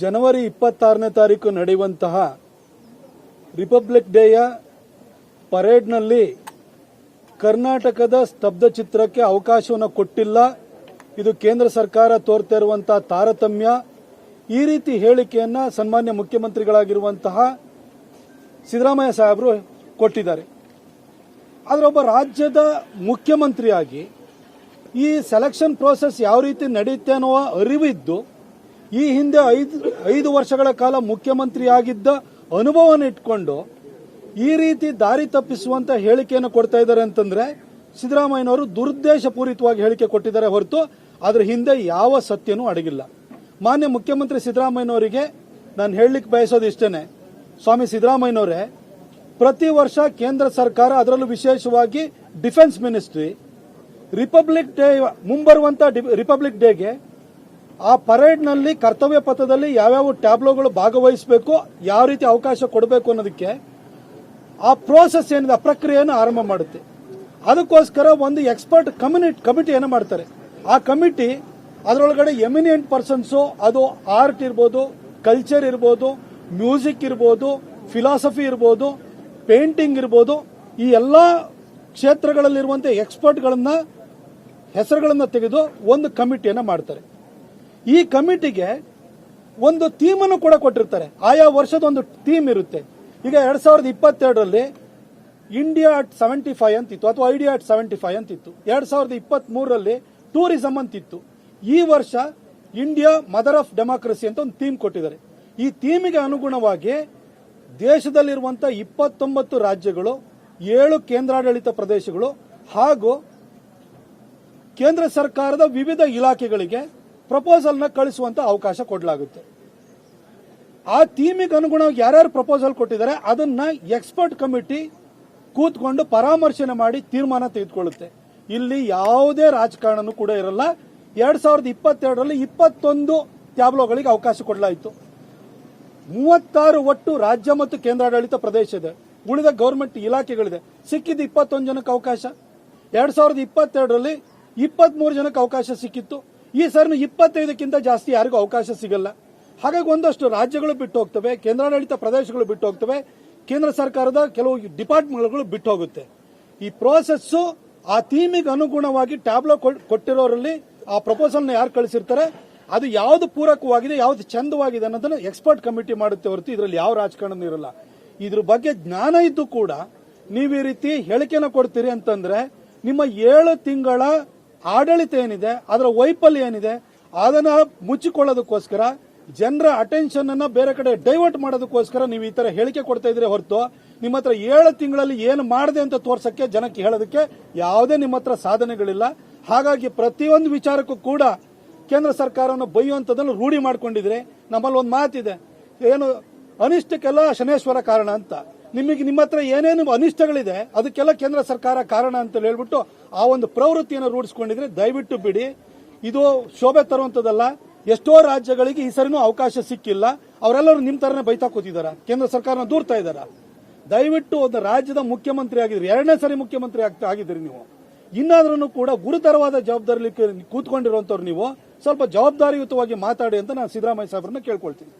ಜನವರಿ 26ನೇ ತಾರೀಕು ನಡೆಯುವಂತಹ ರಿಪಬ್ಲಿಕ್ ಡೇಯ ಪರೇಡ್ನಲ್ಲಿ ಕರ್ನಾಟಕದ ಸ್ತಬ್ಧ ಚಿತ್ರಕ್ಕೆ ಅವಕಾಶವನ್ನು ಕೊಟ್ಟಿಲ್ಲ. ಇದು ಕೇಂದ್ರ ಸರ್ಕಾರ ತೋರ್ತಾ ಇರುವಂತಹ ತಾರತಮ್ಯ. ಈ ರೀತಿ ಹೇಳಿಕೆಯನ್ನ ಸನ್ಮಾನ್ಯ ಮುಖ್ಯಮಂತ್ರಿಗಳಾಗಿರುವಂತಹ ಸಿದ್ದರಾಮಯ್ಯ ಸಾಹೇಬರು ಕೊಟ್ಟಿದ್ದಾರೆ. ಆದರೆ ಒಬ್ಬ ರಾಜ್ಯದ ಮುಖ್ಯಮಂತ್ರಿಯಾಗಿ ಈ ಸೆಲೆಕ್ಷನ್ ಪ್ರೋಸೆಸ್ ಯಾವ ರೀತಿ ನಡೆಯುತ್ತೆ ಅನ್ನೋ ಅರಿವಿದ್ದು ಈ ಹಿಂದೆ 5 ವರ್ಷಗಳ ಕಾಲ ಮುಖ್ಯಮಂತ್ರಿಯಾಗಿದ್ದ ಅನುಭವವನ್ನು ಇಟ್ಕೊಂಡು ಈ ರೀತಿ ದಾರಿ ತಪ್ಪಿಸುವಂತ ಹೇಳಿಕೆಯನ್ನು ಕೊಡ್ತಾ ಇದ್ದಾರೆ ಅಂತಂದ್ರೆ ಸಿದ್ದರಾಮಯ್ಯನವರು ದುರುದ್ದೇಶಪೂರಿತವಾಗಿ ಹೇಳಿಕೆ ಕೊಟ್ಟಿದ್ದಾರೆ ಹೊರತು ಅದರ ಹಿಂದೆ ಯಾವ ಸತ್ಯನೂ ಅಡಗಿಲ್ಲ. ಮಾನ್ಯ ಮುಖ್ಯಮಂತ್ರಿ ಸಿದ್ದರಾಮಯ್ಯನವರಿಗೆ ನಾನು ಹೇಳಲಿಕ್ಕೆ ಬಯಸೋದು ಇಷ್ಟೇನೆ, ಸ್ವಾಮಿ ಸಿದ್ದರಾಮಯ್ಯನವರೇ, ಪ್ರತಿ ವರ್ಷ ಕೇಂದ್ರ ಸರ್ಕಾರ ಅದರಲ್ಲೂ ವಿಶೇಷವಾಗಿ ಡಿಫೆನ್ಸ್ ಮಿನಿಸ್ಟ್ರಿ ರಿಪಬ್ಲಿಕ್ ಡೇ ಮುಂಬರುವಂತ ರಿಪಬ್ಲಿಕ್ ಡೇಗೆ ಆ ಪರೇಡ್ನಲ್ಲಿ ಕರ್ತವ್ಯ ಪಥದಲ್ಲಿ ಯಾವ್ಯಾವ ಟ್ಯಾಬ್ಲೋಗಳು ಭಾಗವಹಿಸಬೇಕು, ಯಾವ ರೀತಿ ಅವಕಾಶ ಕೊಡಬೇಕು ಅನ್ನೋದಕ್ಕೆ ಆ ಪ್ರೋಸೆಸ್ ಏನಿದೆ ಆ ಪ್ರಕ್ರಿಯೆಯನ್ನು ಆರಂಭ ಮಾಡುತ್ತೆ. ಅದಕ್ಕೋಸ್ಕರ ಒಂದು ಎಕ್ಸ್ಪರ್ಟ್ ಕಮಿಟಿಯನ್ನು ಮಾಡ್ತಾರೆ. ಆ ಕಮಿಟಿ ಅದರೊಳಗಡೆ ಎಮಿನೆಂಟ್ ಪರ್ಸನ್ಸು, ಅದು ಆರ್ಟ್ ಇರ್ಬೋದು, ಕಲ್ಚರ್ ಇರ್ಬೋದು, ಮ್ಯೂಸಿಕ್ ಇರ್ಬೋದು, ಫಿಲಾಸಫಿ ಇರ್ಬೋದು, ಪೇಂಟಿಂಗ್ ಇರ್ಬೋದು, ಈ ಎಲ್ಲ ಕ್ಷೇತ್ರಗಳಲ್ಲಿರುವಂತಹ ಎಕ್ಸ್ಪರ್ಟ್ಗಳನ್ನ ಹೆಸರುಗಳನ್ನ ತೆಗೆದು ಒಂದು ಕಮಿಟಿಯನ್ನು ಮಾಡ್ತಾರೆ. ಈ ಕಮಿಟಿಗೆ ಒಂದು ಥೀಮ್ ಅನ್ನು ಕೂಡ ಕೊಟ್ಟಿರ್ತಾರೆ. ಆಯಾ ವರ್ಷದ ಒಂದು ಥೀಮ್ ಇರುತ್ತೆ. ಈಗ 2022ರಲ್ಲಿ ಇಂಡಿಯಾ ಅಟ್ 75 ಅಂತಿತ್ತು, ಅಥವಾ ಐಡಿಯಾ ಅಟ್ 75 ಅಂತಿತ್ತು. 2023ರಲ್ಲಿ ಟೂರಿಸಂ ಅಂತಿತ್ತು. ಈ ವರ್ಷ ಇಂಡಿಯಾ ಮದರ್ ಆಫ್ ಡೆಮಾಕ್ರಸಿ ಅಂತ ಒಂದು ಥೀಮ್ ಕೊಟ್ಟಿದ್ದಾರೆ. ಈ ಥೀಮಿಗೆ ಅನುಗುಣವಾಗಿ ದೇಶದಲ್ಲಿರುವಂತಹ 29 ರಾಜ್ಯಗಳು, 7 ಕೇಂದ್ರಾಡಳಿತ ಪ್ರದೇಶಗಳು ಹಾಗೂ ಕೇಂದ್ರ ಸರ್ಕಾರದ ವಿವಿಧ ಇಲಾಖೆಗಳಿಗೆ ಪ್ರಪೋಸಲ್ನ ಕಳಿಸುವಂತ ಅವಕಾಶ ಕೊಡಲಾಗುತ್ತೆ. ಆ ಥೀಮಿಗೆ ಅನುಗುಣವಾಗಿ ಯಾರ್ಯಾರು ಪ್ರಪೋಸಲ್ ಕೊಟ್ಟಿದ್ದಾರೆ ಅದನ್ನ ಎಕ್ಸ್ಪರ್ಟ್ ಕಮಿಟಿ ಕೂತ್ಕೊಂಡು ಪರಾಮರ್ಶೆ ಮಾಡಿ ತೀರ್ಮಾನ ತೆಗೆದುಕೊಳ್ಳುತ್ತೆ. ಇಲ್ಲಿ ಯಾವುದೇ ರಾಜಕಾರಣನೂ ಕೂಡ ಇರಲ್ಲ. 2022ರಲ್ಲಿ 21 ಟ್ಯಾಬ್ಲೋಗಳಿಗೆ ಅವಕಾಶ ಕೊಡಲಾಯಿತು. 36 ಒಟ್ಟು ರಾಜ್ಯ ಮತ್ತು ಕೇಂದ್ರಾಡಳಿತ ಪ್ರದೇಶ ಇದೆ. ಉಳಿದ ಗವರ್ಮೆಂಟ್ ಇಲಾಖೆಗಳಿದೆ. ಸಿಕ್ಕಿದ್ದು 21 ಜನಕ್ಕೆ ಅವಕಾಶ. 2022ರಲ್ಲಿ 23 ಜನಕ್ಕೆ ಅವಕಾಶ ಸಿಕ್ಕಿತ್ತು. ಈ ಸಾರಿ 25ಕ್ಕಿಂತ ಜಾಸ್ತಿ ಯಾರಿಗೂ ಅವಕಾಶ ಸಿಗಲ್ಲ. ಹಾಗಾಗಿ ಒಂದಷ್ಟು ರಾಜ್ಯಗಳು ಬಿಟ್ಟು ಹೋಗ್ತವೆ, ಕೇಂದ್ರಾಡಳಿತ ಪ್ರದೇಶಗಳು ಬಿಟ್ಟು ಹೋಗ್ತವೆ, ಕೇಂದ್ರ ಸರ್ಕಾರದ ಕೆಲವು ಡಿಪಾರ್ಟ್ಮೆಂಟ್ಗಳು ಬಿಟ್ಟು ಹೋಗುತ್ತೆ. ಈ ಪ್ರೋಸೆಸ್ ಆ ಥೀಮಿಗೆ ಅನುಗುಣವಾಗಿ ಟ್ಯಾಬ್ಲೋ ಕೊಟ್ಟಿರೋರಲ್ಲಿ ಆ ಪ್ರಪೋಸಲ್ನ ಯಾರು ಕಳಿಸಿರ್ತಾರೆ ಅದು ಯಾವ್ದು ಪೂರಕವಾಗಿದೆ, ಯಾವ್ದು ಚಂದವಾಗಿದೆ ಅನ್ನೋದನ್ನ ಎಕ್ಸ್ಪರ್ಟ್ ಕಮಿಟಿ ಮಾಡುತ್ತೆ ಹೊರತು ಇದರಲ್ಲಿ ಯಾವ ರಾಜಕಾರಣ ಇರಲ್ಲ. ಇದ್ರ ಬಗ್ಗೆ ಜ್ಞಾನ ಇದ್ದು ಕೂಡ ನೀವು ಈ ರೀತಿ ಹೇಳಿಕೆನ ಕೊಡ್ತೀರಿ ಅಂತಂದ್ರೆ ನಿಮ್ಮ 7 ತಿಂಗಳ ಆಡಳಿತ ಏನಿದೆ, ಅದರ ವೈಫಲ್ಯ ಏನಿದೆ, ಅದನ್ನ ಮುಚ್ಚಿಕೊಳ್ಳೋದಕ್ಕೋಸ್ಕರ, ಜನರ ಅಟೆನ್ಷನ್ ಅನ್ನ ಬೇರೆ ಕಡೆ ಡೈವರ್ಟ್ ಮಾಡೋದಕ್ಕೋಸ್ಕರ ನೀವು ಈ ತರ ಹೇಳಿಕೆ ಕೊಡ್ತಾ ಇದ್ರೆ ಹೊರತು ನಿಮ್ಮ ಹತ್ರ 7 ತಿಂಗಳಲ್ಲಿ ಏನು ಮಾಡಿದೆ ಅಂತ ತೋರ್ಸಕ್ಕೆ, ಜನಕ್ಕೆ ಹೇಳೋದಕ್ಕೆ ಯಾವುದೇ ನಿಮ್ಮ ಹತ್ರ ಸಾಧನೆಗಳಿಲ್ಲ. ಹಾಗಾಗಿ ಪ್ರತಿಯೊಂದು ವಿಚಾರಕ್ಕೂ ಕೂಡ ಕೇಂದ್ರ ಸರ್ಕಾರವನ್ನು ಬೈಯುವಂತದನ್ನು ರೂಢಿ ಮಾಡ್ಕೊಂಡಿದ್ರೆ. ನಮ್ಮಲ್ಲಿ ಒಂದು ಮಾತಿದೆ, ಏನು ಅನಿಷ್ಟಕ್ಕೆಲ್ಲ ಶನೇಶ್ವರ ಕಾರಣ ಅಂತ. ನಿಮ್ಮ ಹತ್ರ ಏನೇನು ಅನಿಷ್ಟಗಳಿದೆ ಅದಕ್ಕೆಲ್ಲ ಕೇಂದ್ರ ಸರ್ಕಾರ ಕಾರಣ ಅಂತ ಹೇಳ್ಬಿಟ್ಟು ಆ ಒಂದು ಪ್ರವೃತ್ತಿಯನ್ನು ರೂಢಿಸಿಕೊಂಡಿದ್ರೆ ದಯವಿಟ್ಟು ಬಿಡಿ. ಇದು ಶೋಭೆ ತರುವಂತದಲ್ಲ. ಎಷ್ಟೋ ರಾಜ್ಯಗಳಿಗೆ ಈ ಸರಿನೂ ಅವಕಾಶ ಸಿಕ್ಕಿಲ್ಲ. ಅವರೆಲ್ಲರೂ ನಿಮ್ ತರನೇ ಬೈತಾ ಕೂತಿದಾರ, ಕೇಂದ್ರ ಸರ್ಕಾರನ ದೂರ್ತಾ ಇದಾರ. ದಯವಿಟ್ಟು ಒಂದು ರಾಜ್ಯದ ಮುಖ್ಯಮಂತ್ರಿ ಆಗಿದ್ರಿ, 2ನೇ ಸರಿ ಮುಖ್ಯಮಂತ್ರಿ ಆಗಿದ್ರಿ ನೀವು. ಇನ್ನಾದ್ರೂ ಕೂಡ ಗುರುತರವಾದ ಜವಾಬ್ದಾರಿ ಕೂತ್ಕೊಂಡಿರುವಂತವ್ರು ನೀವು ಸ್ವಲ್ಪ ಜವಾಬ್ದಾರಿಯುತವಾಗಿ ಮಾತಾಡಿ ಅಂತ ನಾನು ಸಿದ್ದರಾಮಯ್ಯ ಸಾಹೇಬ್ರನ್ನ ಕೇಳ್ಕೊಳ್ತೀನಿ.